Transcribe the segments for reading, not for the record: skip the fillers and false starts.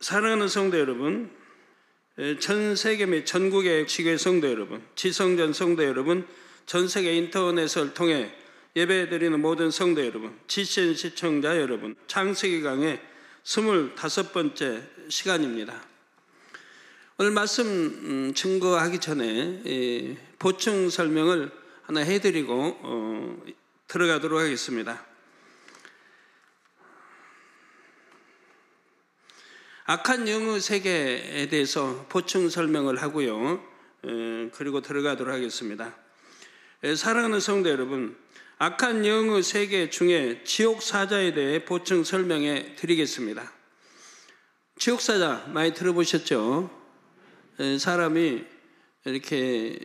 사랑하는 성도 여러분, 전 세계 및 전국의 지교회 성도 여러분, 지성전 성도 여러분, 전 세계 인터넷을 통해 예배드리는 모든 성도 여러분, GCN 시청자 여러분, 창세기 강의 25번째 시간입니다. 오늘 말씀 증거하기 전에 보충 설명을 하나 해드리고 들어가도록 하겠습니다. 악한 영의 세계에 대해서 보충 설명을 하고요. 그리고 들어가도록 하겠습니다. 사랑하는 성도 여러분, 악한 영의 세계 중에 지옥사자에 대해 보충 설명해 드리겠습니다. 지옥사자 많이 들어보셨죠? 사람이 이렇게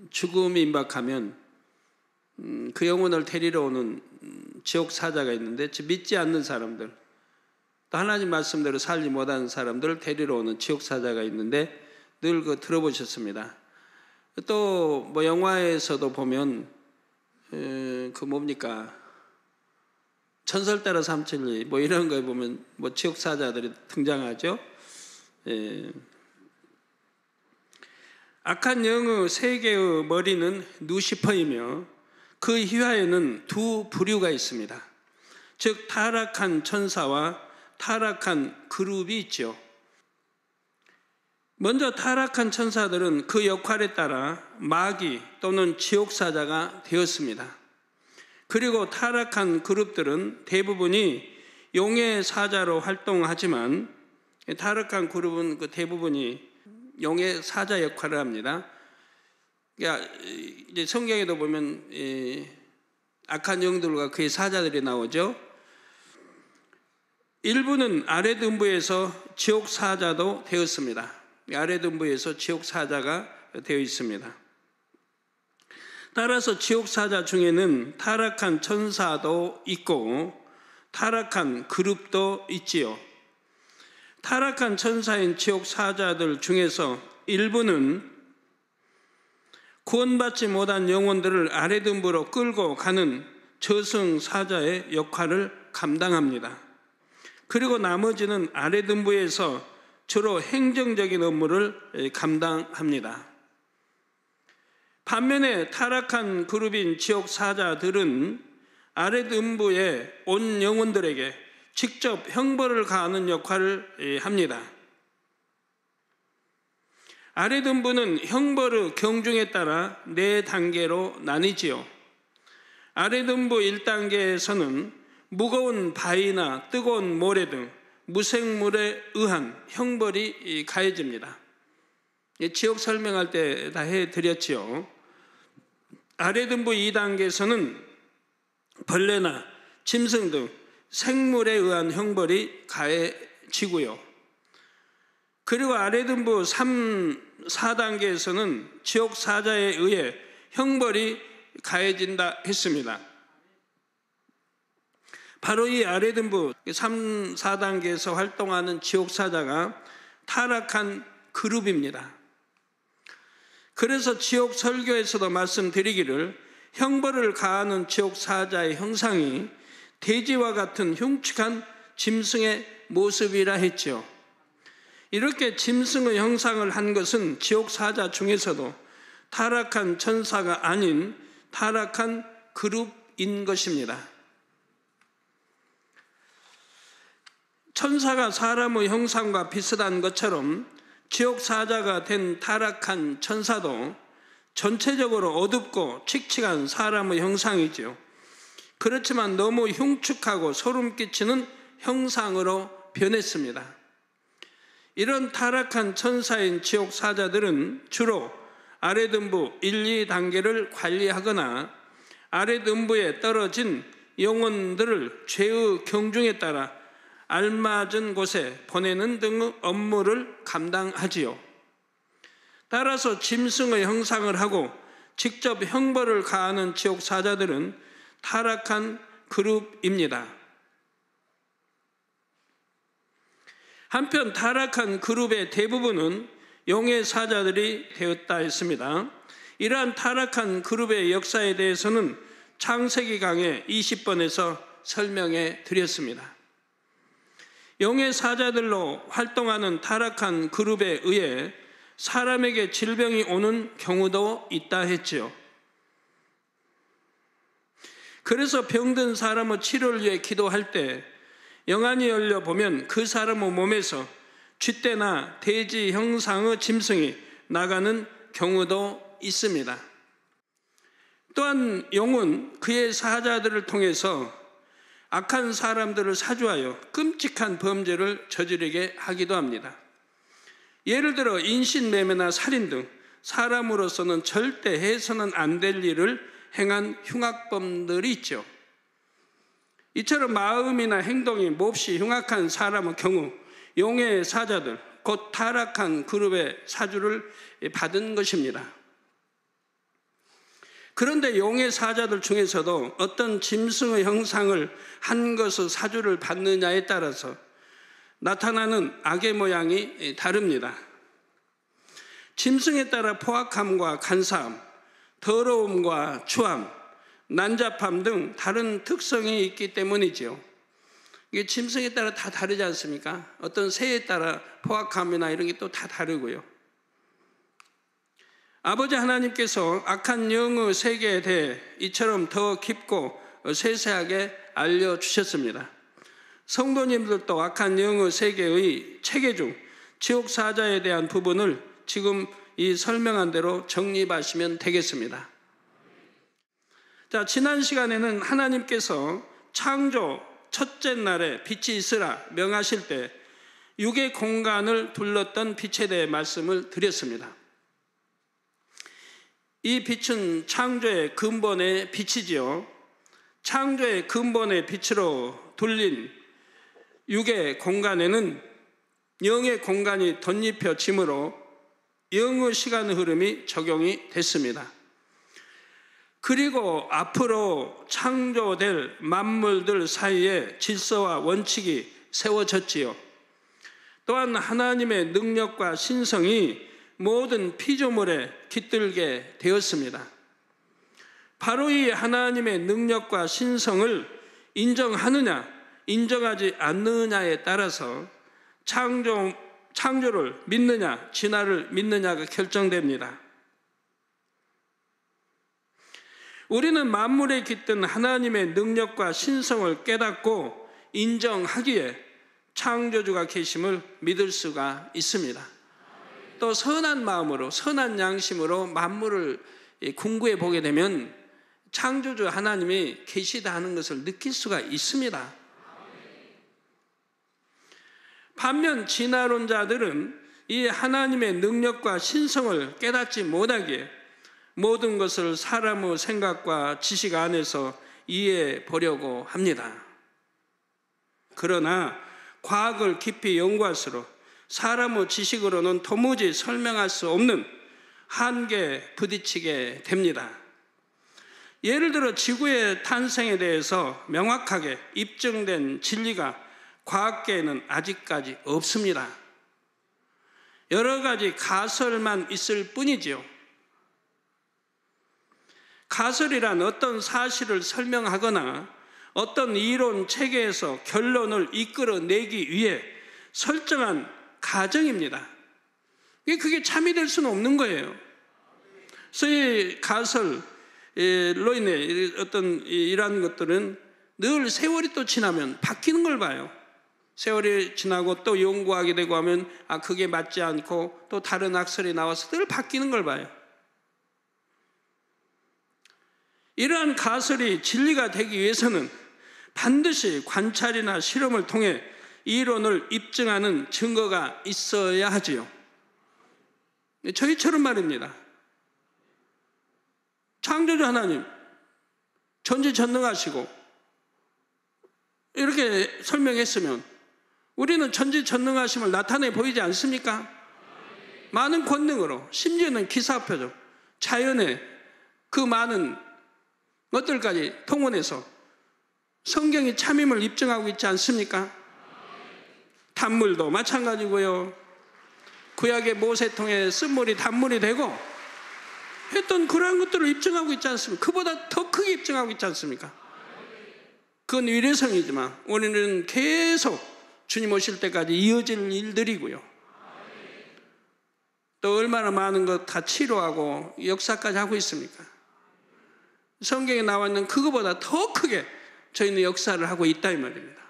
죽음이 임박하면 그 영혼을 데리러 오는 지옥사자가 있는데, 믿지 않는 사람들, 또 하나님 말씀대로 살지 못하는 사람들을 데리러 오는 지옥사자가 있는데 늘 그거 들어보셨습니다. 또 뭐 영화에서도 보면 그 뭡니까, 전설따라 삼천리 뭐 이런 거에 보면 뭐 지옥사자들이 등장하죠. 악한 영의 세계의 머리는 누시퍼이며 그 휘하에는 두 부류가 있습니다. 즉 타락한 천사와 타락한 그룹이 있죠. 먼저 타락한 천사들은 그 역할에 따라 마귀 또는 지옥사자가 되었습니다. 그리고 타락한 그룹들은 대부분이 용의 사자로 활동하지만, 타락한 그룹은 그 대부분이 용의 사자 역할을 합니다. 그러니까 이제 성경에도 보면 악한 영들과 그의 사자들이 나오죠. 일부는 아랫음부에서 지옥사자도 되었습니다. 아랫음부에서 지옥사자가 되어 있습니다. 따라서 지옥사자 중에는 타락한 천사도 있고 타락한 그룹도 있지요. 타락한 천사인 지옥사자들 중에서 일부는 구원받지 못한 영혼들을 아랫음부로 끌고 가는 저승사자의 역할을 감당합니다. 그리고 나머지는 아랫음부에서 주로 행정적인 업무를 감당합니다. 반면에 타락한 그룹인 지옥사자들은 아랫음부에 온 영혼들에게 직접 형벌을 가하는 역할을 합니다. 아랫음부는 형벌의 경중에 따라 4단계로 나뉘지요. 아랫음부 1단계에서는 무거운 바위나 뜨거운 모래 등 무생물에 의한 형벌이 가해집니다. 지옥 설명할 때 다 해드렸지요. 아랫음부 2단계에서는 벌레나 짐승 등 생물에 의한 형벌이 가해지고요. 그리고 아랫음부 3, 4단계에서는 지옥사자에 의해 형벌이 가해진다 했습니다. 바로 이 아랫음부 3, 4단계에서 활동하는 지옥사자가 타락한 그룹입니다. 그래서 지옥 설교에서도 말씀드리기를 형벌을 가하는 지옥사자의 형상이 돼지와 같은 흉측한 짐승의 모습이라 했죠. 이렇게 짐승의 형상을 한 것은 지옥사자 중에서도 타락한 천사가 아닌 타락한 그룹인 것입니다. 천사가 사람의 형상과 비슷한 것처럼 지옥사자가 된 타락한 천사도 전체적으로 어둡고 칙칙한 사람의 형상이죠. 그렇지만 너무 흉측하고 소름 끼치는 형상으로 변했습니다. 이런 타락한 천사인 지옥사자들은 주로 아랫음부 1, 2단계를 관리하거나 아랫음부에 떨어진 영혼들을 죄의 경중에 따라 알맞은 곳에 보내는 등의 업무를 감당하지요. 따라서 짐승의 형상을 하고 직접 형벌을 가하는 지옥사자들은 타락한 그룹입니다. 한편 타락한 그룹의 대부분은 용의 사자들이 되었다 했습니다. 이러한 타락한 그룹의 역사에 대해서는 창세기 강의 20번에서 설명해 드렸습니다. 용의 사자들로 활동하는 타락한 그룹에 의해 사람에게 질병이 오는 경우도 있다 했지요. 그래서 병든 사람의 치료를 위해 기도할 때 영안이 열려 보면 그 사람의 몸에서 쥐떼나 돼지 형상의 짐승이 나가는 경우도 있습니다. 또한 용은 그의 사자들을 통해서 악한 사람들을 사주하여 끔찍한 범죄를 저지르게 하기도 합니다. 예를 들어 인신매매나 살인 등 사람으로서는 절대 해서는 안 될 일을 행한 흉악범들이 있죠. 이처럼 마음이나 행동이 몹시 흉악한 사람의 경우 용의 사자들, 곧 타락한 그룹의 사주를 받은 것입니다. 그런데 용의 사자들 중에서도 어떤 짐승의 형상을 한 것의 사주를 받느냐에 따라서 나타나는 악의 모양이 다릅니다. 짐승에 따라 포악함과 간사함, 더러움과 추함, 난잡함 등 다른 특성이 있기 때문이지요. 이게 짐승에 따라 다 다르지 않습니까? 어떤 새에 따라 포악함이나 이런 게 또 다 다르고요. 아버지 하나님께서 악한 영의 세계에 대해 이처럼 더 깊고 세세하게 알려주셨습니다. 성도님들도 악한 영의 세계의 체계 중 지옥 사자에 대한 부분을 지금 이 설명한 대로 정립하시면 되겠습니다. 자, 지난 시간에는 하나님께서 창조 첫째 날에 빛이 있으라 명하실 때 육의 공간을 둘렀던 빛에 대해 말씀을 드렸습니다. 이 빛은 창조의 근본의 빛이지요. 창조의 근본의 빛으로 둘린 육의 공간에는 영의 공간이 덧입혀짐으로 영의 시간 흐름이 적용이 됐습니다. 그리고 앞으로 창조될 만물들 사이에 질서와 원칙이 세워졌지요. 또한 하나님의 능력과 신성이 모든 피조물에 깃들게 되었습니다. 바로 이 하나님의 능력과 신성을 인정하느냐, 인정하지 않느냐에 따라서 창조를 믿느냐, 진화를 믿느냐가 결정됩니다. 우리는 만물에 깃든 하나님의 능력과 신성을 깨닫고 인정하기에 창조주가 계심을 믿을 수가 있습니다. 또 선한 마음으로, 선한 양심으로 만물을 궁구해 보게 되면 창조주 하나님이 계시다 하는 것을 느낄 수가 있습니다. 반면 진화론자들은 이 하나님의 능력과 신성을 깨닫지 못하기에 모든 것을 사람의 생각과 지식 안에서 이해해 보려고 합니다. 그러나 과학을 깊이 연구할수록 사람의 지식으로는 도무지 설명할 수 없는 한계에 부딪히게 됩니다. 예를 들어 지구의 탄생에 대해서 명확하게 입증된 진리가 과학계에는 아직까지 없습니다. 여러 가지 가설만 있을 뿐이지요. 가설이란 어떤 사실을 설명하거나 어떤 이론 체계에서 결론을 이끌어내기 위해 설정한 가정입니다. 그게 참이 될 수는 없는 거예요. 소위 가설로 인해 어떤 이러한 것들은 늘 세월이 또 지나면 바뀌는 걸 봐요. 세월이 지나고 또 연구하게 되고 하면 그게 맞지 않고 또 다른 학설이 나와서 늘 바뀌는 걸 봐요. 이러한 가설이 진리가 되기 위해서는 반드시 관찰이나 실험을 통해 이론을 입증하는 증거가 있어야 하지요. 저희처럼 말입니다. 창조주 하나님 전지전능하시고 이렇게 설명했으면 우리는 전지전능하심을 나타내 보이지 않습니까? 많은 권능으로, 심지어는 기사표적 자연의 그 많은 것들까지 통원해서 성경이 참임을 입증하고 있지 않습니까? 단물도 마찬가지고요. 구약의 모세통에 쓴물이 단물이 되고 했던 그러한 것들을 입증하고 있지 않습니까? 그보다 더 크게 입증하고 있지 않습니까? 그건 위례성이지만 우리는 계속 주님 오실 때까지 이어질 일들이고요. 또 얼마나 많은 것 다 치료하고 역사까지 하고 있습니까? 성경에 나와 있는 그거보다 더 크게 저희는 역사를 하고 있다 이 말입니다.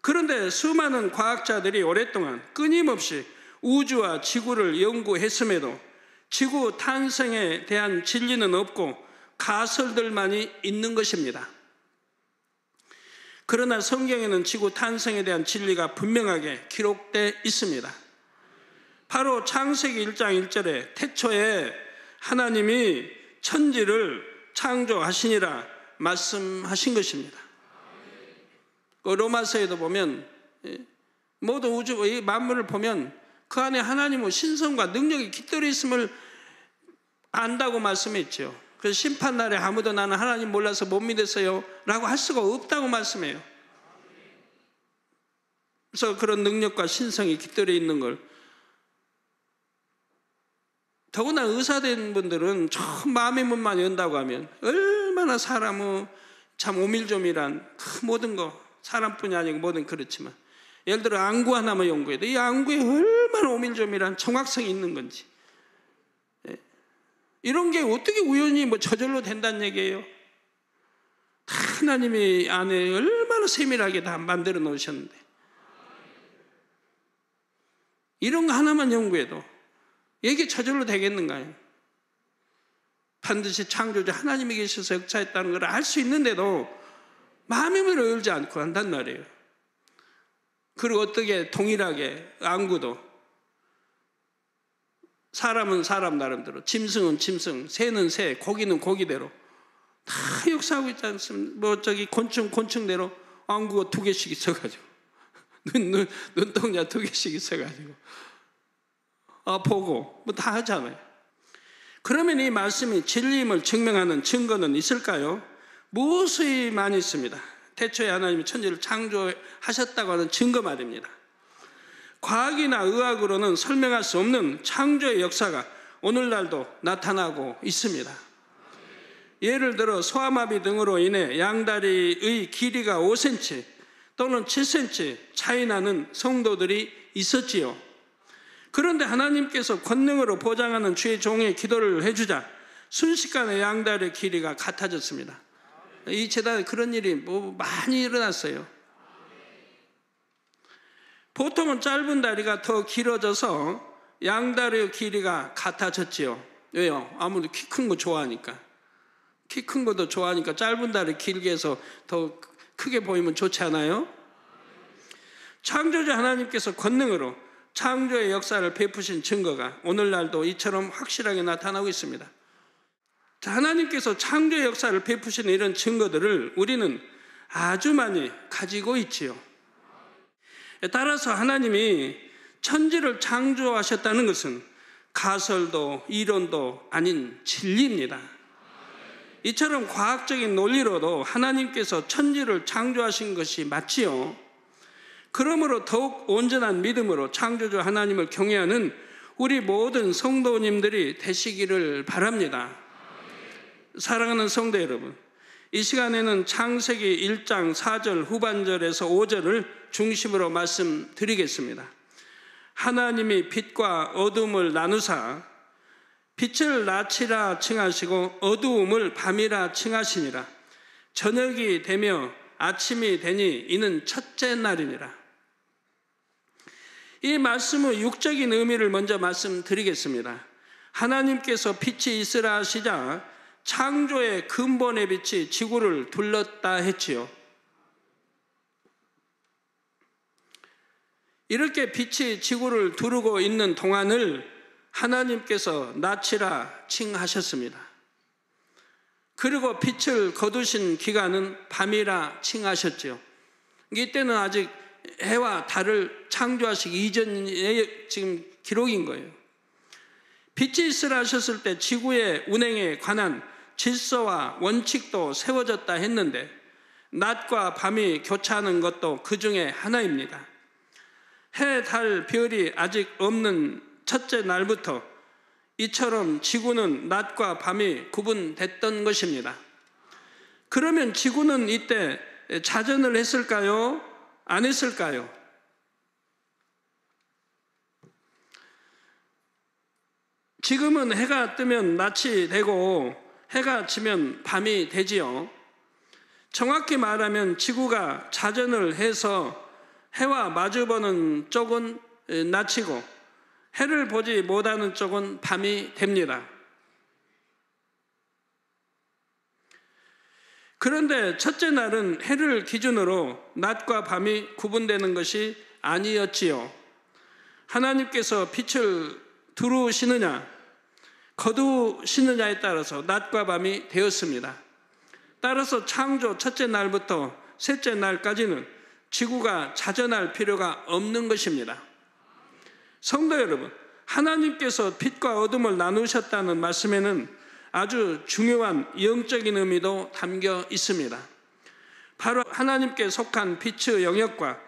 그런데 수많은 과학자들이 오랫동안 끊임없이 우주와 지구를 연구했음에도 지구 탄생에 대한 진리는 없고 가설들만이 있는 것입니다. 그러나 성경에는 지구 탄생에 대한 진리가 분명하게 기록되어 있습니다. 바로 창세기 1장 1절에 태초에 하나님이 천지를 창조하시니라 말씀하신 것입니다. 로마서에도 보면 모든 우주의 만물을 보면 그 안에 하나님의 신성과 능력이 깃들어 있음을 안다고 말씀했죠. 그래서 심판날에 아무도 나는 하나님 몰라서 못 믿었어요 라고 할 수가 없다고 말씀해요. 그래서 그런 능력과 신성이 깃들어 있는 걸, 더구나 의사된 분들은 처음 마음의 문만 연다고 하면 얼마나 사람의 참 오밀조밀한 모든 거, 사람뿐이 아니고 뭐든 그렇지만, 예를 들어 안구 하나만 연구해도 이 안구에 얼마나 오밀조밀한 정확성이 있는 건지, 이런 게 어떻게 우연히 뭐 저절로 된다는 얘기예요. 다 하나님이 안에 얼마나 세밀하게 다 만들어 놓으셨는데, 이런 거 하나만 연구해도 이게 저절로 되겠는가요? 반드시 창조주 하나님이 계셔서 역사했다는 걸 알 수 있는데도 마음의 문을 열지 않고 한단 말이에요. 그리고 어떻게 동일하게 안구도, 사람은 사람 나름대로, 짐승은 짐승, 새는 새, 고기는 고기대로 다 역사하고 있지 않습니까? 뭐 저기 곤충대로 안구가 2개씩 있어가지고 눈동자 2개씩 있어가지고 보고 뭐 다 하잖아요. 그러면 이 말씀이 진리임을 증명하는 증거는 있을까요? 무엇이 많이 있습니다. 태초에 하나님이 천지를 창조하셨다고 하는 증거 말입니다. 과학이나 의학으로는 설명할 수 없는 창조의 역사가 오늘날도 나타나고 있습니다. 예를 들어 소아마비 등으로 인해 양다리의 길이가 5cm 또는 7cm 차이 나는 성도들이 있었지요. 그런데 하나님께서 권능으로 보장하는 주의 종의 기도를 해주자 순식간에 양다리의 길이가 같아졌습니다. 이 재단에 그런 일이 많이 일어났어요. 보통은 짧은 다리가 더 길어져서 양다리의 길이가 같아졌지요. 왜요? 아무래도 키 큰 거 좋아하니까. 키 큰 것도 좋아하니까 짧은 다리 길게 해서 더 크게 보이면 좋지 않아요? 창조주 하나님께서 권능으로 창조의 역사를 베푸신 증거가 오늘날도 이처럼 확실하게 나타나고 있습니다. 하나님께서 창조의 역사를 베푸시는 이런 증거들을 우리는 아주 많이 가지고 있지요. 따라서 하나님이 천지를 창조하셨다는 것은 가설도 이론도 아닌 진리입니다. 이처럼 과학적인 논리로도 하나님께서 천지를 창조하신 것이 맞지요. 그러므로 더욱 온전한 믿음으로 창조주 하나님을 경외하는 우리 모든 성도님들이 되시기를 바랍니다. 사랑하는 성도 여러분, 이 시간에는 창세기 1장 4절 후반절에서 5절을 중심으로 말씀드리겠습니다. 하나님이 빛과 어둠을 나누사 빛을 낮이라 칭하시고 어두움을 밤이라 칭하시니라. 저녁이 되며 아침이 되니 이는 첫째 날이니라. 이 말씀의 육적인 의미를 먼저 말씀드리겠습니다. 하나님께서 빛이 있으라 하시자 창조의 근본의 빛이 지구를 둘렀다 했지요. 이렇게 빛이 지구를 두르고 있는 동안을 하나님께서 낮이라 칭하셨습니다. 그리고 빛을 거두신 기간은 밤이라 칭하셨죠. 이때는 아직 해와 달을 창조하시기 이전에 지금 기록인 거예요. 빛이 있으라 하셨을 때 지구의 운행에 관한 질서와 원칙도 세워졌다 했는데 낮과 밤이 교차하는 것도 그 중에 하나입니다. 해, 달, 별이 아직 없는 첫째 날부터 이처럼 지구는 낮과 밤이 구분됐던 것입니다. 그러면 지구는 이때 자전을 했을까요? 안 했을까요? 지금은 해가 뜨면 낮이 되고 해가 지면 밤이 되지요. 정확히 말하면 지구가 자전을 해서 해와 마주보는 쪽은 낮이고 해를 보지 못하는 쪽은 밤이 됩니다. 그런데 첫째 날은 해를 기준으로 낮과 밤이 구분되는 것이 아니었지요. 하나님께서 빛을 두루시느냐 거두시느냐에 따라서 낮과 밤이 되었습니다. 따라서 창조 첫째 날부터 셋째 날까지는 지구가 자전할 필요가 없는 것입니다. 성도 여러분, 하나님께서 빛과 어둠을 나누셨다는 말씀에는 아주 중요한 영적인 의미도 담겨 있습니다. 바로 하나님께 속한 빛의 영역과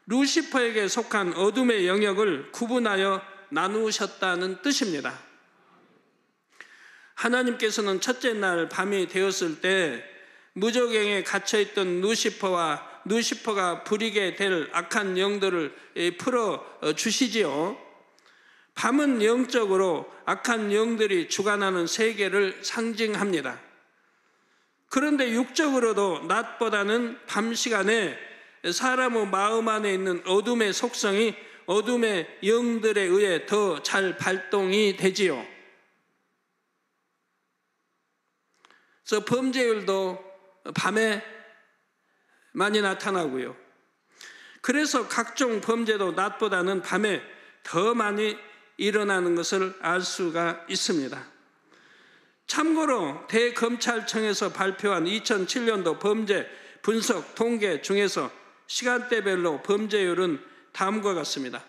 루시퍼에게 속한 어둠의 영역을 구분하여 나누셨다는 뜻입니다. 하나님께서는 첫째 날 밤이 되었을 때 무저갱에 갇혀있던 루시퍼가 부리게 될 악한 영들을 풀어주시지요. 밤은 영적으로 악한 영들이 주관하는 세계를 상징합니다. 그런데 육적으로도 낮보다는 밤 시간에 사람의 마음 안에 있는 어둠의 속성이 어둠의 영들에 의해 더 잘 발동이 되지요. 그래서 범죄율도 밤에 많이 나타나고요. 그래서 각종 범죄도 낮보다는 밤에 더 많이 일어나는 것을 알 수가 있습니다. 참고로 대검찰청에서 발표한 2007년도 범죄 분석 통계 중에서 시간대별로 범죄율은 다음과 같습니다.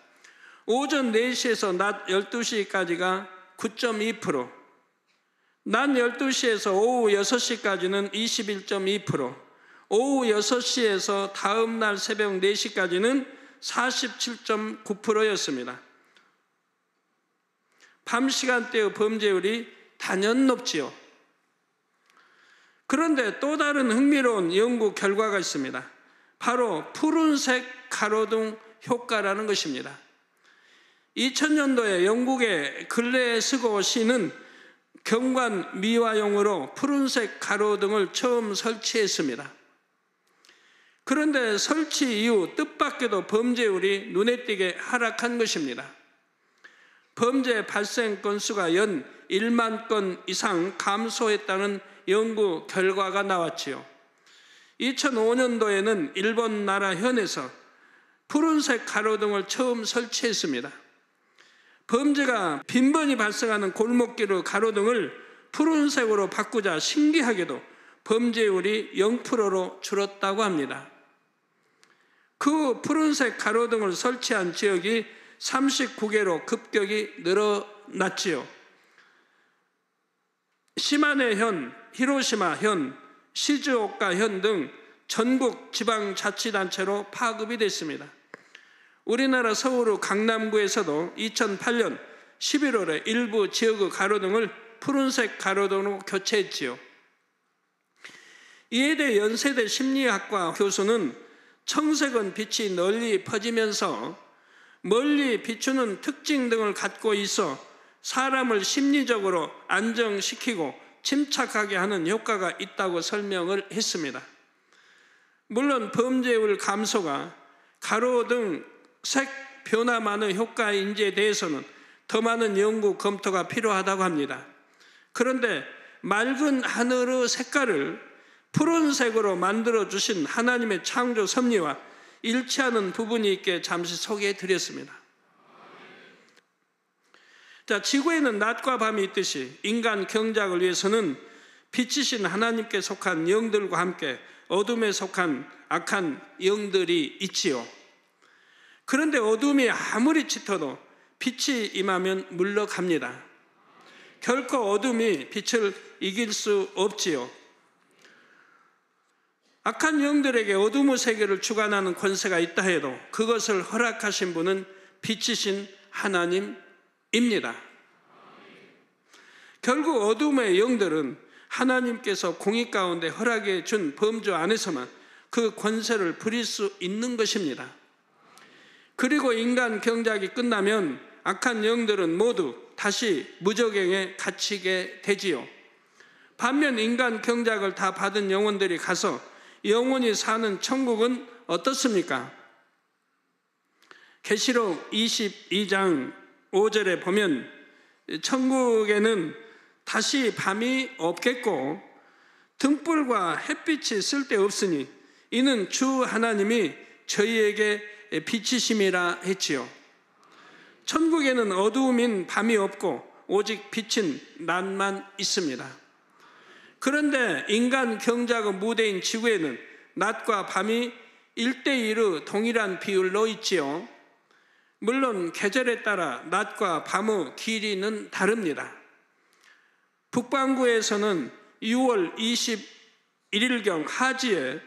오전 4시에서 낮 12시까지가 9.2%, 낮 12시에서 오후 6시까지는 21.2%, 오후 6시에서 다음 날 새벽 4시까지는 47.9%였습니다. 밤 시간대의 범죄율이 단연 높지요. 그런데 또 다른 흥미로운 연구 결과가 있습니다. 바로 푸른색 가로등 효과라는 것입니다. 2000년도에 영국의 글래스고 시는 경관 미화용으로 푸른색 가로등을 처음 설치했습니다. 그런데 설치 이후 뜻밖에도 범죄율이 눈에 띄게 하락한 것입니다. 범죄 발생 건수가 연 1만 건 이상 감소했다는 연구 결과가 나왔지요. 2005년도에는 일본 나라 현에서 푸른색 가로등을 처음 설치했습니다. 범죄가 빈번히 발생하는 골목길의 가로등을 푸른색으로 바꾸자 신기하게도 범죄율이 0%로 줄었다고 합니다. 그 푸른색 가로등을 설치한 지역이 39개로 급격히 늘어났지요. 시마네 현, 히로시마 현, 시즈오카 현 등 전국 지방자치단체로 파급이 됐습니다. 우리나라 서울의 강남구에서도 2008년 11월에 일부 지역의 가로등을 푸른색 가로등으로 교체했지요. 이에 대해 연세대 심리학과 교수는 청색은 빛이 널리 퍼지면서 멀리 비추는 특징 등을 갖고 있어 사람을 심리적으로 안정시키고 침착하게 하는 효과가 있다고 설명을 했습니다. 물론 범죄율 감소가 가로등 색 변화만의 효과인지에 대해서는 더 많은 연구 검토가 필요하다고 합니다. 그런데 맑은 하늘의 색깔을 푸른색으로 만들어주신 하나님의 창조 섭리와 일치하는 부분이 있게 잠시 소개해 드렸습니다. 자, 지구에는 낮과 밤이 있듯이 인간 경작을 위해서는 빛이신 하나님께 속한 영들과 함께 어둠에 속한 악한 영들이 있지요. 그런데 어둠이 아무리 짙어도 빛이 임하면 물러갑니다. 결코 어둠이 빛을 이길 수 없지요. 악한 영들에게 어둠의 세계를 주관하는 권세가 있다 해도 그것을 허락하신 분은 빛이신 하나님입니다. 결국 어둠의 영들은 하나님께서 공의 가운데 허락해 준 범주 안에서만 그 권세를 부릴 수 있는 것입니다. 그리고 인간 경작이 끝나면 악한 영들은 모두 다시 무저갱에 갇히게 되지요. 반면 인간 경작을 다 받은 영혼들이 가서 영원히 사는 천국은 어떻습니까? 계시록 22장 5절에 보면 천국에는 다시 밤이 없겠고 등불과 햇빛이 쓸데없으니 이는 주 하나님이 저희에게 빛이심이라 했지요. 천국에는 어두움인 밤이 없고 오직 빛인 낮만 있습니다. 그런데 인간 경작의 무대인 지구에는 낮과 밤이 1:1의 동일한 비율로 있지요. 물론 계절에 따라 낮과 밤의 길이는 다릅니다. 북반구에서는 6월 21일경 하지에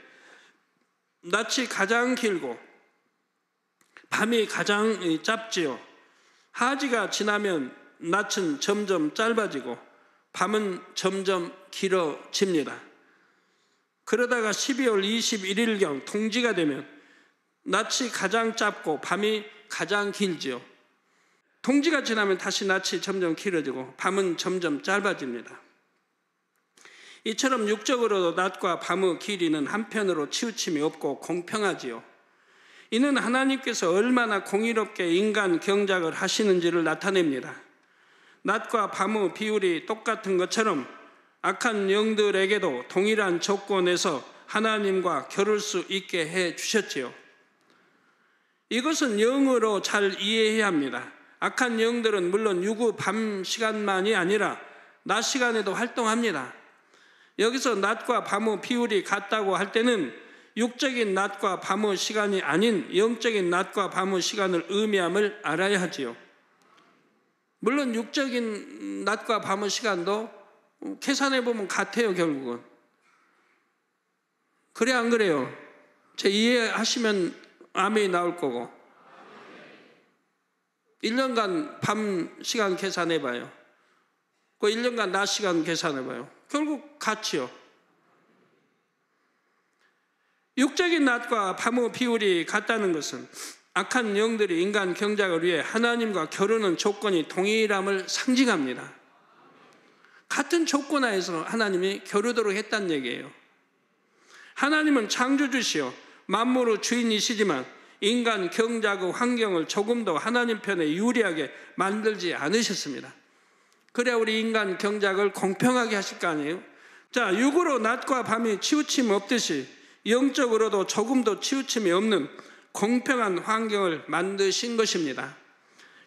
낮이 가장 길고 밤이 가장 짧지요. 하지가 지나면 낮은 점점 짧아지고 밤은 점점 길어집니다. 그러다가 12월 21일경 동지가 되면 낮이 가장 짧고 밤이 가장 길지요. 동지가 지나면 다시 낮이 점점 길어지고 밤은 점점 짧아집니다. 이처럼 육적으로도 낮과 밤의 길이는 한편으로 치우침이 없고 공평하지요. 이는 하나님께서 얼마나 공의롭게 인간 경작을 하시는지를 나타냅니다. 낮과 밤의 비율이 똑같은 것처럼 악한 영들에게도 동일한 조건에서 하나님과 겨룰 수 있게 해 주셨지요. 이것은 영으로 잘 이해해야 합니다. 악한 영들은 물론 유구 밤 시간만이 아니라 낮 시간에도 활동합니다. 여기서 낮과 밤의 비율이 같다고 할 때는 육적인 낮과 밤의 시간이 아닌 영적인 낮과 밤의 시간을 의미함을 알아야 하지요. 물론 육적인 낮과 밤의 시간도 계산해 보면 같아요. 결국은. 그래 안 그래요? 제 이해하시면 아멘이 나올 거고. 1년간 밤 시간 계산해 봐요. 그 1년간 낮 시간 계산해 봐요. 결국 같지요. 육적인 낮과 밤의 비율이 같다는 것은 악한 영들이 인간 경작을 위해 하나님과 겨루는 조건이 동일함을 상징합니다. 같은 조건 하에서 하나님이 겨루도록 했다는 얘기예요. 하나님은 창조주시요 만물의 주인이시지만 인간 경작의 환경을 조금도 하나님 편에 유리하게 만들지 않으셨습니다. 그래야 우리 인간 경작을 공평하게 하실 거 아니에요? 자, 육으로 낮과 밤이 치우침 없듯이 영적으로도 조금도 치우침이 없는 공평한 환경을 만드신 것입니다.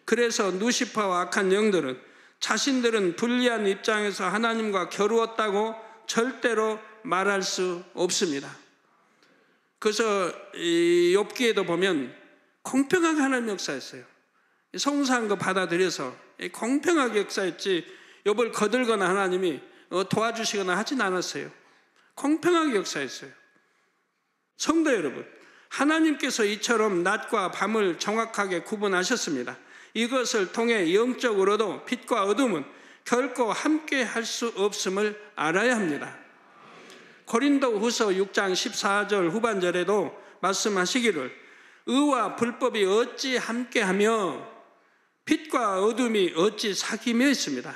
그래서 누시파와 악한 영들은 자신들은 불리한 입장에서 하나님과 겨루었다고 절대로 말할 수 없습니다. 그래서 욥기에도 보면 공평하게 하나님 역사했어요. 송사한 거 받아들여서 공평하게 역사했지 욥을 거들거나 하나님이 도와주시거나 하진 않았어요. 공평하게 역사했어요. 성도 여러분, 하나님께서 이처럼 낮과 밤을 정확하게 구분하셨습니다. 이것을 통해 영적으로도 빛과 어둠은 결코 함께 할 수 없음을 알아야 합니다. 고린도후서 6장 14절 후반절에도 말씀하시기를 의와 불법이 어찌 함께하며 빛과 어둠이 어찌 사귀며 있습니다.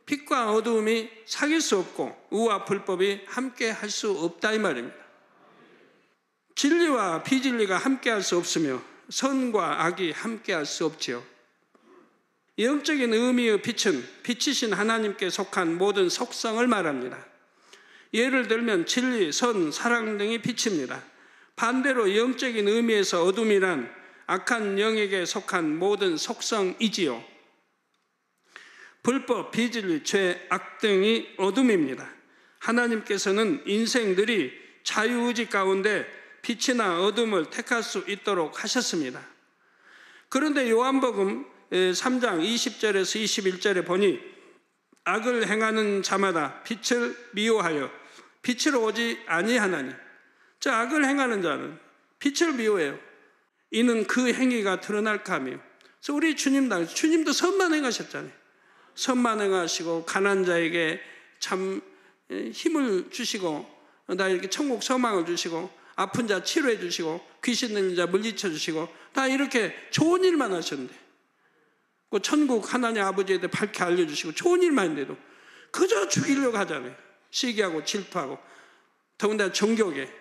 빛과 어둠이 사귈 수 없고 의와 불법이 함께할 수 없다 이 말입니다. 진리와 비진리가 함께할 수 없으며 선과 악이 함께할 수 없지요. 영적인 의미의 빛은 빛이신 하나님께 속한 모든 속성을 말합니다. 예를 들면 진리, 선, 사랑 등이 빛입니다. 반대로 영적인 의미에서 어둠이란 악한 영에게 속한 모든 속성이지요. 불법, 비진리, 죄, 악 등이 어둠입니다. 하나님께서는 인생들이 자유의지 가운데 빛이나 어둠을 택할 수 있도록 하셨습니다. 그런데 요한복음 3장 20절에서 21절에 보니 악을 행하는 자마다 빛을 미워하여 빛으로 오지 아니하나니, 저 악을 행하는 자는 빛을 미워해요. 이는 그 행위가 드러날까 하며. 그래서 우리 주님도 선만 행하셨잖아요. 선만 행하시고 가난한 자에게 참 힘을 주시고 나 이렇게 천국 소망을 주시고 아픈 자 치료해 주시고 귀신 들린 자 물리쳐 주시고 다 이렇게 좋은 일만 하셨는데, 그 천국 하나님 아버지에 대해 밝게 알려주시고 좋은 일만 했는데도 그저 죽이려고 하잖아요. 시기하고 질투하고, 더군다나 정교하게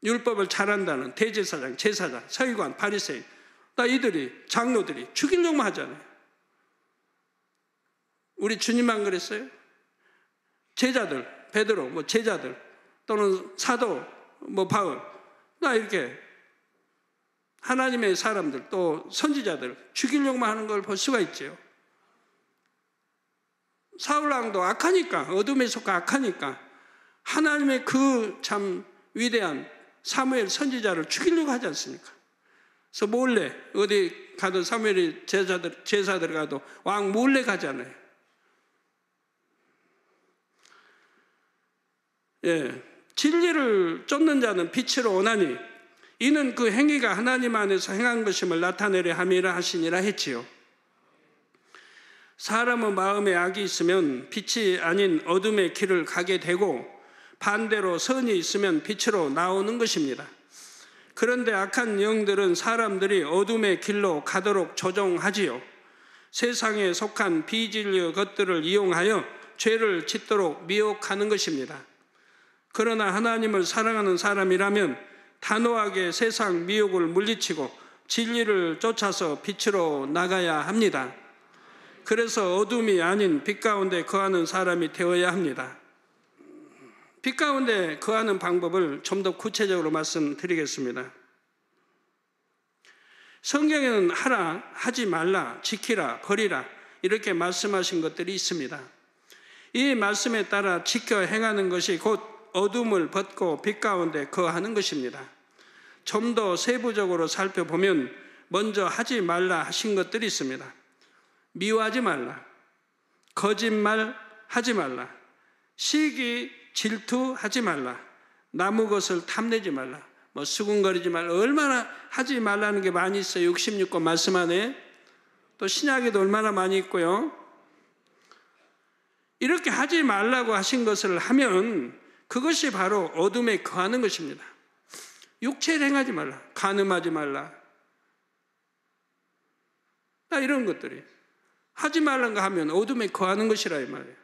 율법을 잘한다는 대제사장, 제사장, 서기관, 바리새인, 다 이들이, 장로들이 죽이려고만 하잖아요. 우리 주님만 그랬어요? 제자들, 베드로, 뭐 제자들 또는 사도, 뭐 바울, 다 이렇게 하나님의 사람들 또 선지자들 죽이려고만 하는 걸 볼 수가 있죠. 사울왕도 악하니까, 어둠에 속하 악하니까 하나님의 그 참 위대한 사무엘 선지자를 죽이려고 하지 않습니까? 그래서 몰래 어디 가도, 사무엘이 제사들 가도 왕 몰래 가잖아요. 예, 진리를 쫓는 자는 빛으로 오나니 이는 그 행위가 하나님 안에서 행한 것임을 나타내려 함이라 하시니라 했지요. 사람의 마음에 악이 있으면 빛이 아닌 어둠의 길을 가게 되고, 반대로 선이 있으면 빛으로 나오는 것입니다. 그런데 악한 영들은 사람들이 어둠의 길로 가도록 조종하지요. 세상에 속한 비진리의 것들을 이용하여 죄를 짓도록 미혹하는 것입니다. 그러나 하나님을 사랑하는 사람이라면 단호하게 세상 미혹을 물리치고 진리를 쫓아서 빛으로 나가야 합니다. 그래서 어둠이 아닌 빛 가운데 거하는 사람이 되어야 합니다. 빛 가운데 거하는 방법을 좀 더 구체적으로 말씀드리겠습니다. 성경에는 하라, 하지 말라, 지키라, 버리라 이렇게 말씀하신 것들이 있습니다. 이 말씀에 따라 지켜 행하는 것이 곧 어둠을 벗고 빛 가운데 거하는 것입니다. 좀 더 세부적으로 살펴보면 먼저 하지 말라 하신 것들이 있습니다. 미워하지 말라, 거짓말 하지 말라, 시기 질투하지 말라, 남의 것을 탐내지 말라, 뭐 수군거리지 말라. 얼마나 하지 말라는 게 많이 있어요. 66권 말씀 안에. 또 신약에도 얼마나 많이 있고요. 이렇게 하지 말라고 하신 것을 하면 그것이 바로 어둠에 거하는 것입니다. 육체를 행하지 말라, 간음하지 말라, 이런 것들이 하지 말라는 거 하면 어둠에 거하는 것이라 이 말이에요.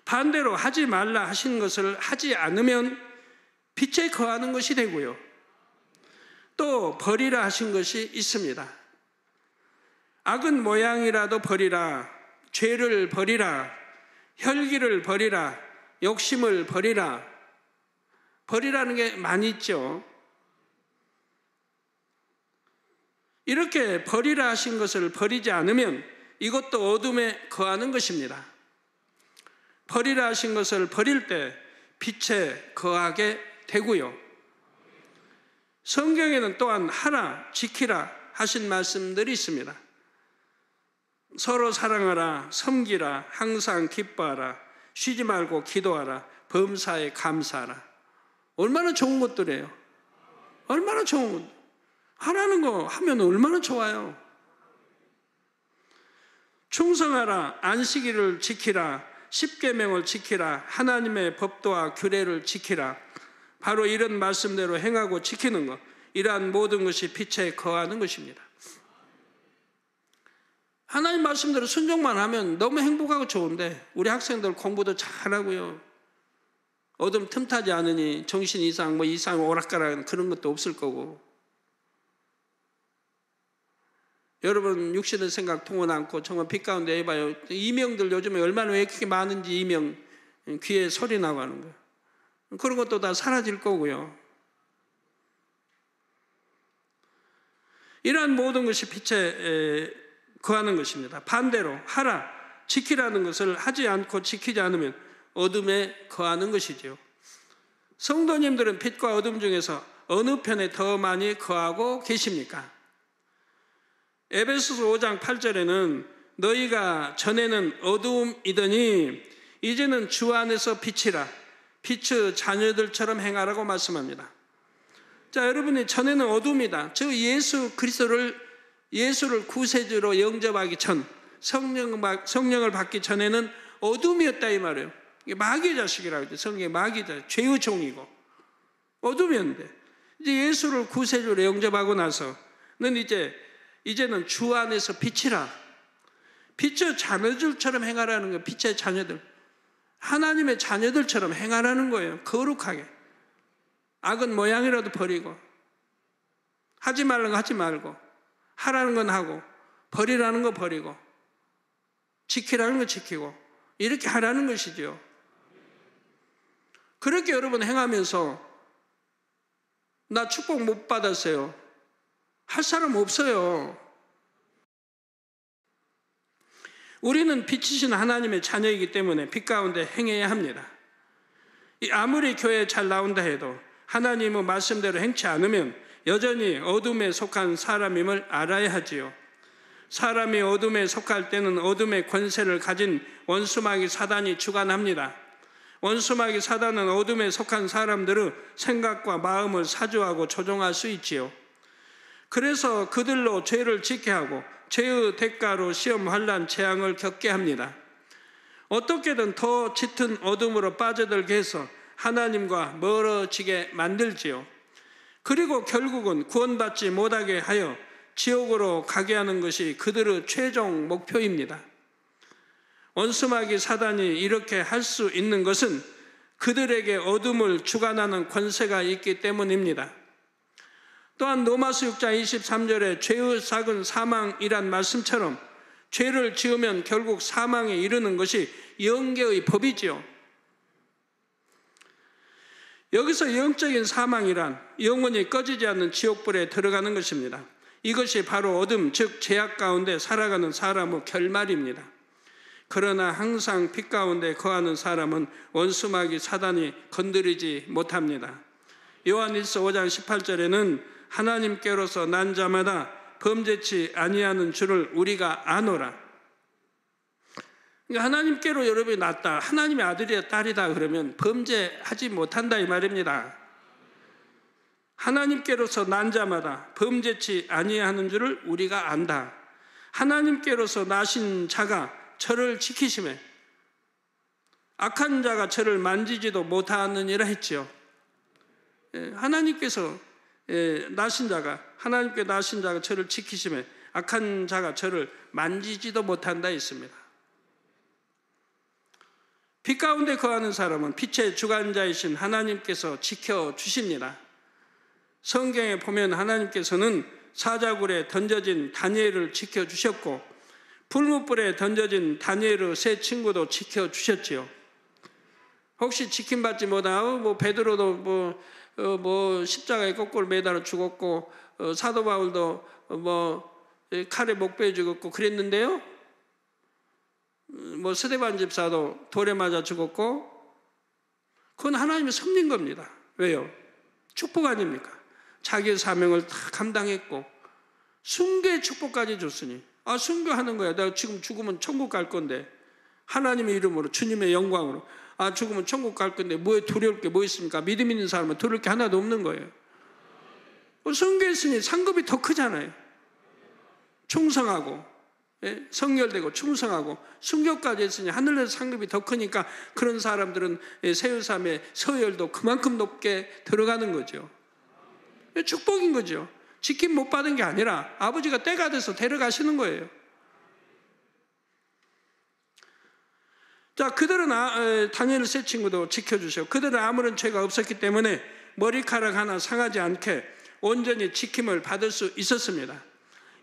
반대로 하지 말라 하신 것을 하지 않으면 빛에 거하는 것이 되고요. 또 버리라 하신 것이 있습니다. 악은 모양이라도 버리라, 죄를 버리라, 혈기를 버리라, 욕심을 버리라. 버리라는 게 많이 있죠. 이렇게 버리라 하신 것을 버리지 않으면 이것도 어둠에 거하는 것입니다. 버리라 하신 것을 버릴 때 빛에 거하게 되고요. 성경에는 또한 하라, 지키라 하신 말씀들이 있습니다. 서로 사랑하라, 섬기라, 항상 기뻐하라, 쉬지 말고 기도하라, 범사에 감사하라. 얼마나 좋은 것들이에요. 얼마나 좋은 것. 하라는 거 하면 얼마나 좋아요. 충성하라, 안식일을 지키라, 십계명을 지키라, 하나님의 법도와 규례를 지키라. 바로 이런 말씀대로 행하고 지키는 것, 이러한 모든 것이 빛에 거하는 것입니다. 하나님 말씀대로 순종만 하면 너무 행복하고 좋은데, 우리 학생들 공부도 잘하고요, 어둠 틈타지 않으니 정신 이상 뭐 이상 오락가락 그런 것도 없을 거고, 여러분 육신의 생각 통은 않고 정말 빛 가운데 해봐요. 이명들 요즘에 얼마나 왜 이렇게 많은지, 이명 귀에 소리 나고 하는 거예요. 그런 것도 다 사라질 거고요. 이러한 모든 것이 빛에 거하는 것입니다. 반대로 하라, 지키라는 것을 하지 않고 지키지 않으면 어둠에 거하는 것이죠. 성도님들은 빛과 어둠 중에서 어느 편에 더 많이 거하고 계십니까? 에베소서 5장 8절에는 너희가 전에는 어두움이더니 이제는 주 안에서 빛이라, 빛의 자녀들처럼 행하라고 말씀합니다. 자, 여러분이 전에는 어둠이다, 즉 예수를 구세주로 영접하기 전, 성령을 받기 전에는 어둠이었다 이 말이에요. 이게 마귀의 자식이라고 하죠. 성경에 마귀의 자식, 죄의 종이고 어둠이었는데 이제 예수를 구세주로 영접하고 나서 는 이제는 주 안에서 빛이라. 빛의 자녀들처럼 행하라는 거예요. 빛의 자녀들. 하나님의 자녀들처럼 행하라는 거예요. 거룩하게. 악은 모양이라도 버리고, 하지 말라는 거 하지 말고, 하라는 건 하고, 버리라는 거 버리고, 지키라는 거 지키고, 이렇게 하라는 것이죠. 그렇게 여러분 행하면서 나 축복 못 받았어요. 할 사람 없어요. 우리는 빛이신 하나님의 자녀이기 때문에 빛 가운데 행해야 합니다. 아무리 교회에 잘 나온다 해도 하나님의 말씀대로 행치 않으면 여전히 어둠에 속한 사람임을 알아야 하지요. 사람이 어둠에 속할 때는 어둠의 권세를 가진 원수마귀 사단이 주관합니다. 원수마귀 사단은 어둠에 속한 사람들의 생각과 마음을 사주하고 조종할 수 있지요. 그래서 그들로 죄를 짓게 하고 죄의 대가로 시험, 환난, 재앙을 겪게 합니다. 어떻게든 더 짙은 어둠으로 빠져들게 해서 하나님과 멀어지게 만들지요. 그리고 결국은 구원받지 못하게 하여 지옥으로 가게 하는 것이 그들의 최종 목표입니다. 원수마귀 사단이 이렇게 할 수 있는 것은 그들에게 어둠을 주관하는 권세가 있기 때문입니다. 또한 로마서 6장 23절에 죄의 삭은 사망이란 말씀처럼 죄를 지으면 결국 사망에 이르는 것이 영계의 법이지요. 여기서 영적인 사망이란 영원히 꺼지지 않는 지옥불에 들어가는 것입니다. 이것이 바로 어둠, 즉 죄악 가운데 살아가는 사람의 결말입니다. 그러나 항상 빛 가운데 거하는 사람은 원수마귀 사단이 건드리지 못합니다. 요한일서 5장 18절에는 하나님께로서 난 자마다 범죄치 아니하는 줄을 우리가 아노라. 그러니까 하나님께로 여러분이 났다, 하나님의 아들이다 딸이다 그러면 범죄하지 못한다 이 말입니다. 하나님께로서 난 자마다 범죄치 아니하는 줄을 우리가 안다. 하나님께로서 나신 자가 저를 지키심에 악한 자가 저를 만지지도 못하느니라 했지요. 하나님께서 나신 자가, 하나님께 나신 자가 저를 지키심에 악한 자가 저를 만지지도 못한다 했습니다. 빛 가운데 거하는 사람은 빛의 주관자이신 하나님께서 지켜주십니다. 성경에 보면 하나님께서는 사자굴에 던져진 다니엘을 지켜주셨고 불못불에 던져진 다니엘의 세 친구도 지켜주셨지요. 혹시 지킴받지 못하고 베드로도 십자가에 거꾸로 매달아 죽었고 사도 바울도 칼에 목베어 죽었고 그랬는데요. 스데반 집사도 돌에 맞아 죽었고 그건 하나님의 섭리인 겁니다. 왜요? 축복 아닙니까? 자기의 사명을 다 감당했고 순교의 축복까지 줬으니 순교하는 거야. 내가 지금 죽으면 천국 갈 건데 하나님의 이름으로 주님의 영광으로 죽으면 천국 갈 건데 뭐에 두려울 게 뭐 있습니까? 믿음 있는 사람은 두려울 게 하나도 없는 거예요. 순교했으니 상급이 더 크잖아요. 충성하고 성결되고 충성하고 순교까지 했으니 하늘에서 상급이 더 크니까 그런 사람들은 세우삼의 서열도 그만큼 높게 들어가는 거죠. 축복인 거죠. 지킴 못 받은 게 아니라 아버지가 때가 돼서 데려가시는 거예요. 자, 그들은 다니엘 세 친구도 지켜주셔. 그들은 아무런 죄가 없었기 때문에 머리카락 하나 상하지 않게 온전히 지킴을 받을 수 있었습니다.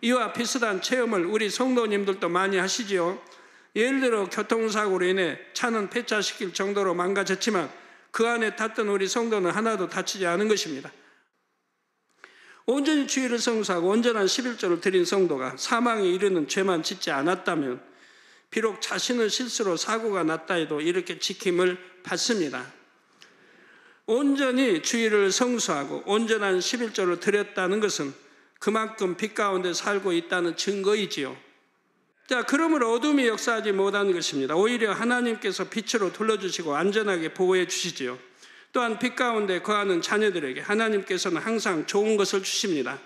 이와 비슷한 체험을 우리 성도님들도 많이 하시지요. 예를 들어 교통사고로 인해 차는 폐차시킬 정도로 망가졌지만 그 안에 탔던 우리 성도는 하나도 다치지 않은 것입니다. 온전히 주의를 성수하고 온전한 11조를 드린 성도가 사망에 이르는 죄만 짓지 않았다면 비록 자신의 실수로 사고가 났다 해도 이렇게 지킴을 받습니다. 온전히 주의를 성수하고 온전한 11조를 드렸다는 것은 그만큼 빛 가운데 살고 있다는 증거이지요. 자, 그러므로 어둠이 역사하지 못하는 것입니다. 오히려 하나님께서 빛으로 둘러주시고 안전하게 보호해 주시지요. 또한 빛 가운데 거하는 자녀들에게 하나님께서는 항상 좋은 것을 주십니다.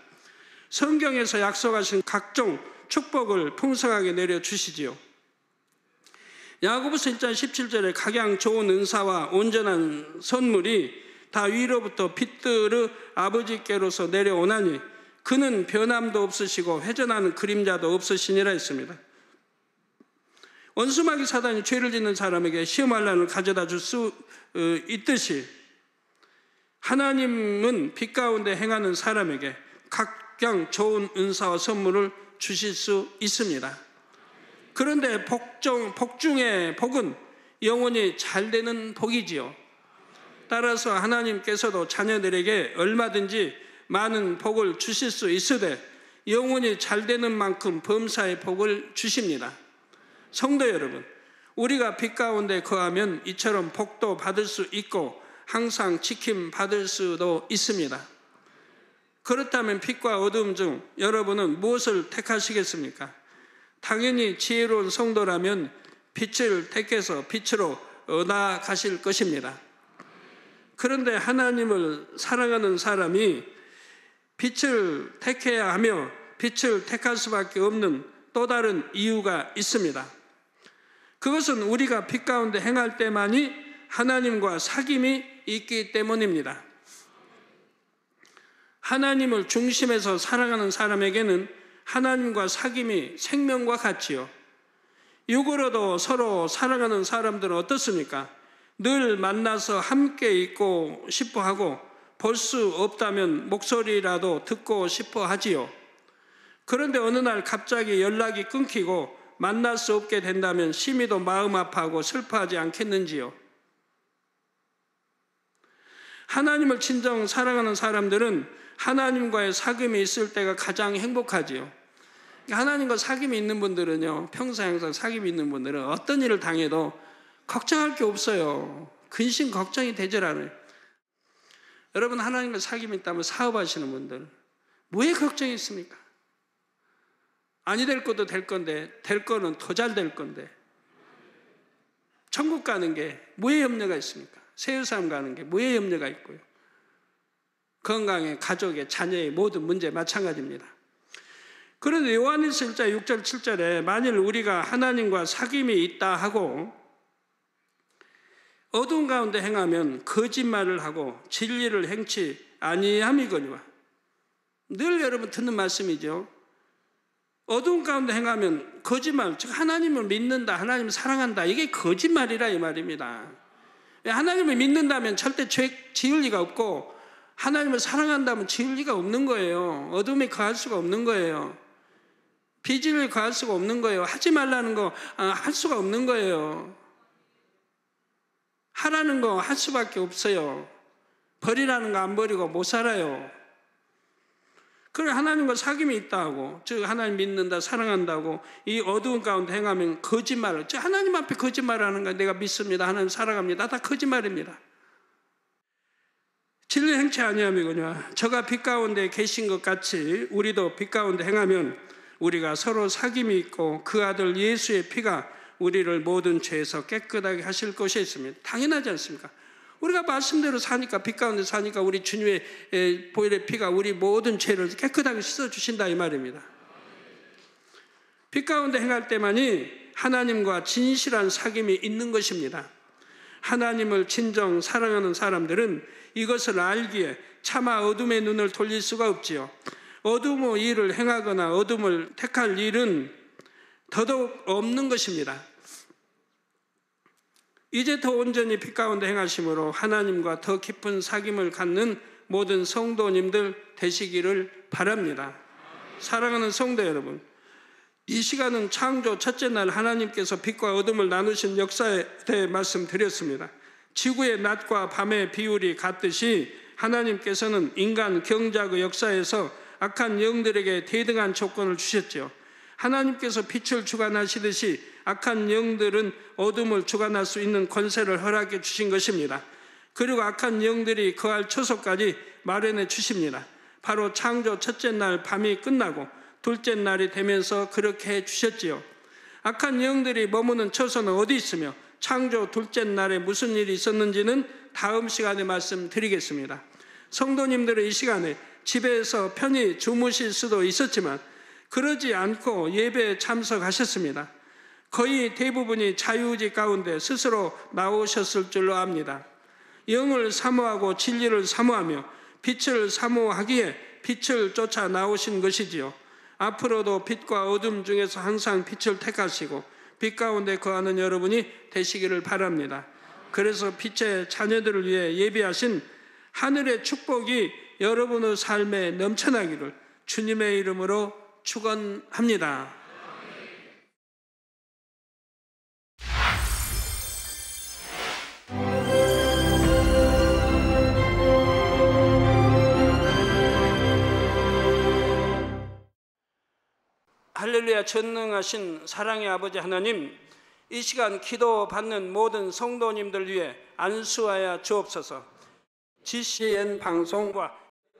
성경에서 약속하신 각종 축복을 풍성하게 내려주시지요. 야고보서 1장 17절에 각양 좋은 은사와 온전한 선물이 다 위로부터 빛들의 아버지께로서 내려오나니 그는 변함도 없으시고 회전하는 그림자도 없으시니라 했습니다. 원수마귀 사단이 죄를 짓는 사람에게 시험할 난을 가져다 줄 수 있듯이 하나님은 빛 가운데 행하는 사람에게 각양 좋은 은사와 선물을 주실 수 있습니다. 그런데 복 중에 복은 영원히 잘 되는 복이지요. 따라서 하나님께서도 자녀들에게 얼마든지 많은 복을 주실 수 있으되 영원히 잘 되는 만큼 범사의 복을 주십니다. 성도 여러분, 우리가 빛 가운데 거하면 이처럼 복도 받을 수 있고 항상 지킴 받을 수도 있습니다. 그렇다면 빛과 어둠 중 여러분은 무엇을 택하시겠습니까? 당연히 지혜로운 성도라면 빛을 택해서 빛으로 나아가실 것입니다. 그런데 하나님을 사랑하는 사람이 빛을 택해야 하며 빛을 택할 수밖에 없는 또 다른 이유가 있습니다. 그것은 우리가 빛 가운데 행할 때만이 하나님과 사귐이 있기 때문입니다. 하나님을 중심에서 사랑하는 사람에게는 하나님과 사귐이 생명과 같지요. 육으로도 서로 사랑하는 사람들은 어떻습니까? 늘 만나서 함께 있고 싶어 하고 볼 수 없다면 목소리라도 듣고 싶어 하지요. 그런데 어느 날 갑자기 연락이 끊기고 만날 수 없게 된다면 심히도 마음 아파하고 슬퍼하지 않겠는지요? 하나님을 진정 사랑하는 사람들은 하나님과의 사귐이 있을 때가 가장 행복하지요. 하나님과 사귐이 있는 분들은요, 평생 항상 사귐이 있는 분들은 어떤 일을 당해도 걱정할 게 없어요. 근심 걱정이 되질 않아요. 여러분, 하나님과 사귐이 있다면 사업하시는 분들 뭐에 걱정이 있습니까? 아니 될 것도 될 건데 될 거는 더 잘 될 건데 천국 가는 게 뭐에 염려가 있습니까? 세우삼 가는 게 뭐에 염려가 있고요. 건강에, 가족에, 자녀의 모든 문제 마찬가지입니다. 그런데 요한일서 1장 6절 7절에 만일 우리가 하나님과 사귐이 있다 하고 어두운 가운데 행하면 거짓말을 하고 진리를 행치 아니함이거니와. 늘 여러분 듣는 말씀이죠. 어두운 가운데 행하면 거짓말, 즉 하나님을 믿는다, 하나님을 사랑한다, 이게 거짓말이라 이 말입니다. 하나님을 믿는다면 절대 죄 지을 리가 없고 하나님을 사랑한다면 지을 리가 없는 거예요. 어둠에 거할 수가 없는 거예요. 비질을 거할 수가 없는 거예요. 하지 말라는 거 할 수가 없는 거예요. 하라는 거 할 수밖에 없어요. 버리라는 거 안 버리고 못 살아요. 그래 하나님과 사귐이 있다고, 즉 하나님 믿는다, 사랑한다고 이 어두운 가운데 행하면 거짓말을, 즉 하나님 앞에 거짓말하는 거, 내가 믿습니다, 하나님 사랑합니다, 다 거짓말입니다. 진리 행치 아니함이거냐. 저가 빛 가운데 계신 것 같이 우리도 빛 가운데 행하면 우리가 서로 사귐이 있고 그 아들 예수의 피가 우리를 모든 죄에서 깨끗하게 하실 것이 있습니다. 당연하지 않습니까? 우리가 말씀대로 사니까, 빛 가운데 사니까 우리 주님의 보혈의 피가 우리 모든 죄를 깨끗하게 씻어주신다 이 말입니다. 빛 가운데 행할 때만이 하나님과 진실한 사귐이 있는 것입니다. 하나님을 진정 사랑하는 사람들은 이것을 알기에 차마 어둠의 눈을 돌릴 수가 없지요. 어둠의 일을 행하거나 어둠을 택할 일은 더더욱 없는 것입니다. 이제 더 온전히 빛 가운데 행하심으로 하나님과 더 깊은 사귐을 갖는 모든 성도님들 되시기를 바랍니다. 사랑하는 성도 여러분, 이 시간은 창조 첫째 날 하나님께서 빛과 어둠을 나누신 역사에 대해 말씀드렸습니다. 지구의 낮과 밤의 비율이 같듯이 하나님께서는 인간 경작의 역사에서 악한 영들에게 대등한 조건을 주셨죠. 하나님께서 빛을 주관하시듯이 악한 영들은 어둠을 주관할 수 있는 권세를 허락해 주신 것입니다. 그리고 악한 영들이 거할 처소까지 마련해 주십니다. 바로 창조 첫째 날 밤이 끝나고 둘째 날이 되면서 그렇게 해 주셨지요. 악한 영들이 머무는 처소는 어디 있으며 창조 둘째 날에 무슨 일이 있었는지는 다음 시간에 말씀드리겠습니다. 성도님들은 이 시간에 집에서 편히 주무실 수도 있었지만 그러지 않고 예배에 참석하셨습니다. 거의 대부분이 자유의지 가운데 스스로 나오셨을 줄로 압니다. 영을 사모하고 진리를 사모하며 빛을 사모하기에 빛을 쫓아 나오신 것이지요. 앞으로도 빛과 어둠 중에서 항상 빛을 택하시고 빛 가운데 거하는 여러분이 되시기를 바랍니다. 그래서 빛의 자녀들을 위해 예비하신 하늘의 축복이 여러분의 삶에 넘쳐나기를 주님의 이름으로 축원합니다. 할렐루야. 전능하신 사랑의 아버지 하나님, 이 시간 기도받는 모든 성도님들 위해 안수하여 주옵소서. GCN 방송과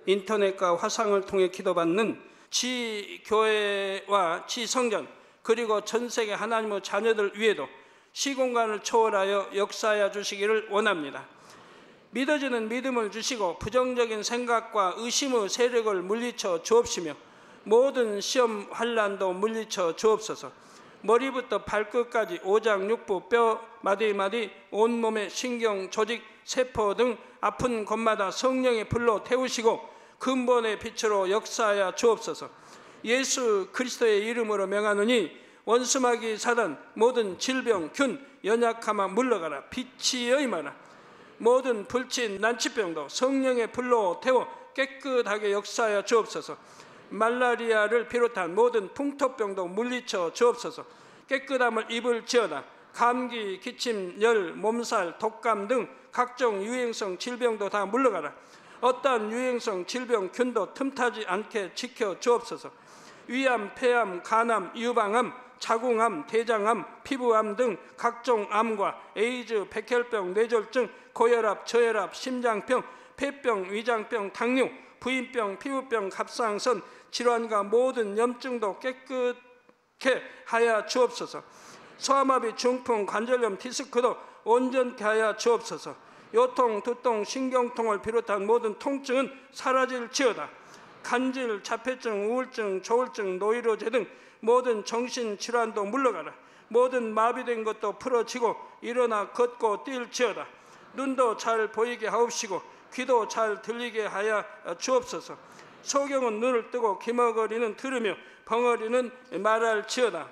인터넷과 화상을 통해 기도받는 지교회와 지성전 그리고 전세계 하나님의 자녀들 위에도 시공간을 초월하여 역사하여 주시기를 원합니다. 믿어지는 믿음을 주시고 부정적인 생각과 의심의 세력을 물리쳐 주옵시며 모든 시험 환난도 물리쳐 주옵소서. 머리부터 발끝까지 오장육부 뼈 마디마디 온몸의 신경 조직 세포 등 아픈 곳마다 성령의 불로 태우시고 근본의 빛으로 역사하여 주옵소서. 예수 그리스도의 이름으로 명하노니 원수마귀 사단 모든 질병 균 연약함아 물러가라. 빛이 임하라. 모든 불친 난치병도 성령의 불로 태워 깨끗하게 역사하여 주옵소서. 말라리아를 비롯한 모든 풍토병도 물리쳐 주옵소서. 깨끗함을 입을지어다. 감기, 기침, 열, 몸살, 독감 등 각종 유행성 질병도 다 물러가라. 어떠한 유행성 질병 균도 틈타지 않게 지켜 주옵소서. 위암, 폐암, 간암, 유방암, 자궁암, 대장암, 피부암 등 각종 암과 에이즈, 백혈병, 뇌졸중, 고혈압, 저혈압, 심장병, 폐병, 위장병, 당뇨, 부인병, 피부병, 갑상선 질환과 모든 염증도 깨끗게 하여 주옵소서. 소아마비, 중풍, 관절염, 디스크도 온전케 하여 주옵소서. 요통, 두통, 신경통을 비롯한 모든 통증은 사라질지어다. 간질, 자폐증, 우울증, 조울증, 노이로제 등 모든 정신질환도 물러가라. 모든 마비된 것도 풀어지고 일어나 걷고 뛸지어다. 눈도 잘 보이게 하옵시고 귀도 잘 들리게 하여 주옵소서. 소경은 눈을 뜨고 기머거리는 들으며 벙어리는 말할지어다.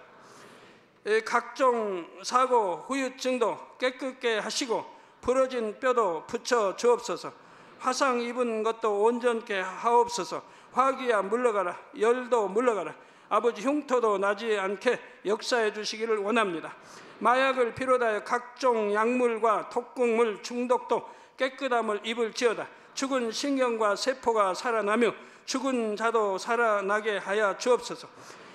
각종 사고 후유증도 깨끗게 하시고 부러진 뼈도 붙여 주옵소서. 화상 입은 것도 온전케 하옵소서. 화기야 물러가라. 열도 물러가라. 아버지 흉터도 나지 않게 역사해 주시기를 원합니다. 마약을 비롯하여 각종 약물과 독극물 중독도 깨끗함을 입을지어다. 죽은 신경과 세포가 살아나며 죽은 자도 살아나게 하여 주옵소서.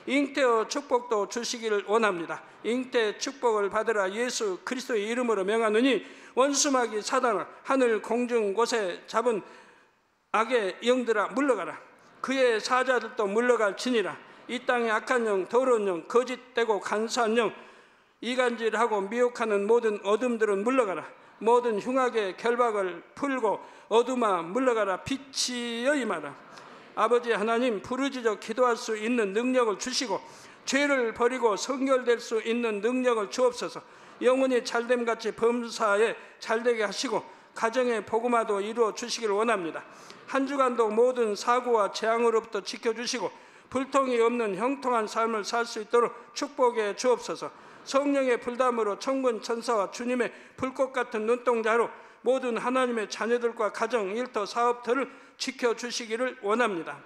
잉태의 축복도 주시기를 원합니다. 잉태 축복을 받으라. 예수 그리스도의 이름으로 명하노니 원수마귀 사단아 하늘 공중 곳에 잡은 악의 영들아 물러가라. 그의 사자들도 물러갈지니라. 이 땅의 악한 영, 더러운 영, 거짓되고 간사한 영, 이간질하고 미혹하는 모든 어둠들은 물러가라. 모든 흉악의 결박을 풀고 어둠아 물러가라. 빛이 임하라. 아버지 하나님, 부르짖어 기도할 수 있는 능력을 주시고 죄를 버리고 성결될 수 있는 능력을 주옵소서. 영혼이 잘됨같이 범사에 잘되게 하시고 가정의 복음화도 이루어 주시기를 원합니다. 한 주간도 모든 사고와 재앙으로부터 지켜주시고 불통이 없는 형통한 삶을 살 수 있도록 축복해 주옵소서. 성령의 불담으로 천군 천사와 주님의 불꽃 같은 눈동자로 모든 하나님의 자녀들과 가정, 일터, 사업터를 지켜주시기를 원합니다.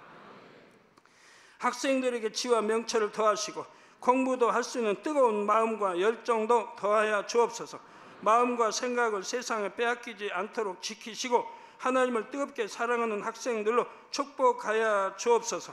학생들에게 지와 명철을 더하시고 공부도 할 수 있는 뜨거운 마음과 열정도 더하여 주옵소서. 마음과 생각을 세상에 빼앗기지 않도록 지키시고 하나님을 뜨겁게 사랑하는 학생들로 축복하여 주옵소서.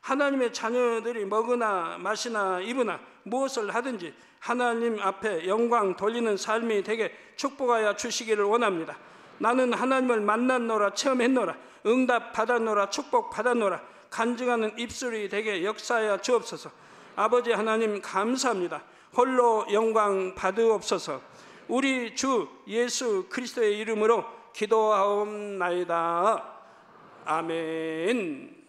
하나님의 자녀들이 먹으나 마시나 입으나 무엇을 하든지 하나님 앞에 영광 돌리는 삶이 되게 축복하여 주시기를 원합니다. 나는 하나님을 만났노라, 체험했노라, 응답 받았노라, 축복 받았노라, 간증하는 입술이 되게 역사하여 주옵소서. 아버지 하나님 감사합니다. 홀로 영광 받으옵소서. 우리 주 예수 그리스도의 이름으로 기도하옵나이다. 아멘.